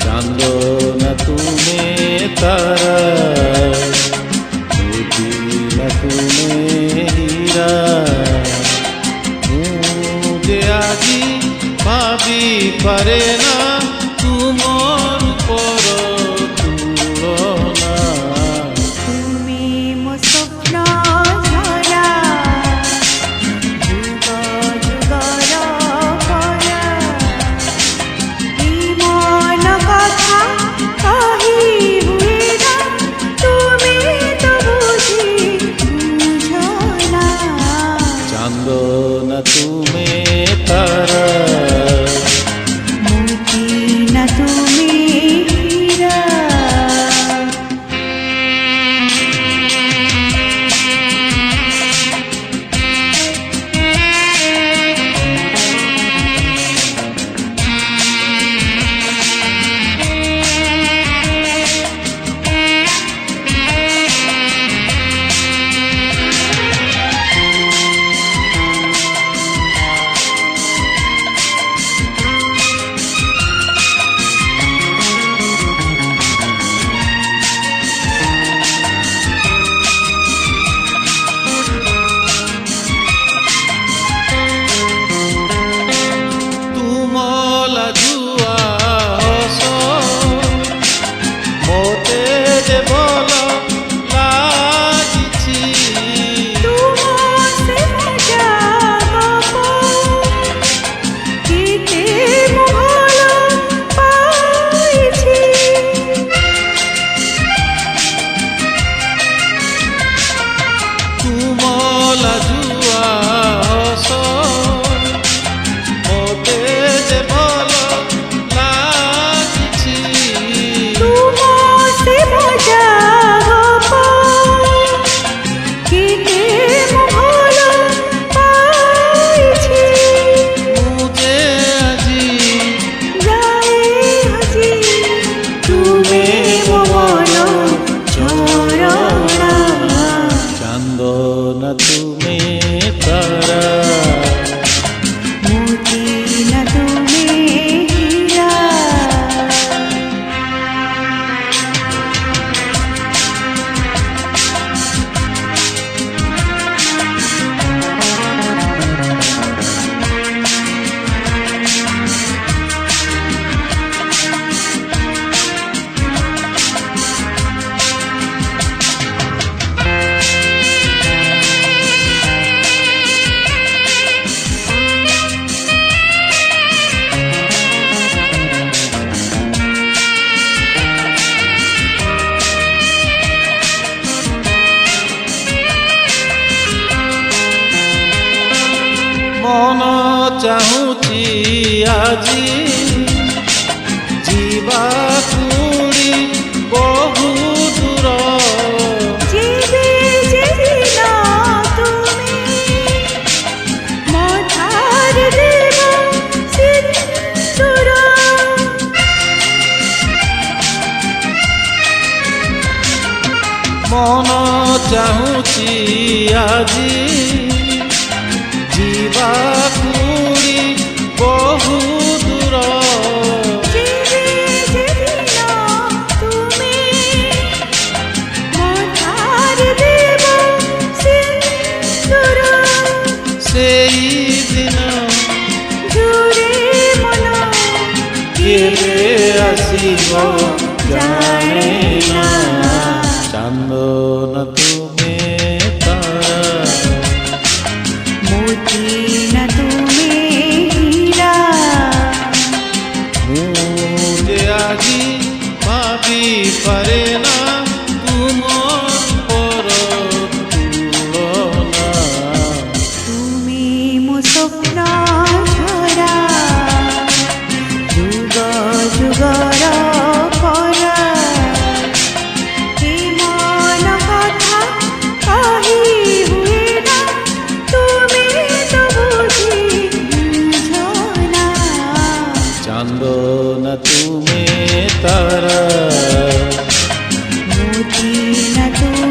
चांदो न तुम्हें तारा न तुम्हें हीरा मुझे आजी भाभी पारे ना तुमर पर तुलना তুমি মো স্বপ্ন ঝরা যুগ যুগর পরা এই মন কথা কহি হুয়ে না তুমি তো বুঝি বুঝো না चांदो न तुम्हें तारा মোতি না তুমি হীরা तुमला जुआ हस मोते जे बोल लागिछि तुमसे मजा गप केते मोहल पाइछि तुमला जुआ हस मोते जे बोल लागिछि तुमसे मजा गप केते मोहल पाइछि मुझे आजी जाए हजी तुमे मोहन चोरणा चांदो न तुम्हें तारा मोती न तुम्हें हीरा मन चाहूची आजी जीवा कुड़ी बहु दूर जीवे जेदिन तुमे मथार देव सिंदूर मन चाहूची आजी जीवा कुड़ी बहु दूर जीवे जेदिन तुमे मथार देव सिंदूर सेई दिन जुरे मन केबे आसिबो जाने ना चांदो न तुम्हें तारा मोती न तुम्हें हीरा मुझे आजी भाभी पारे ना तुम তারা মোতি না তুমি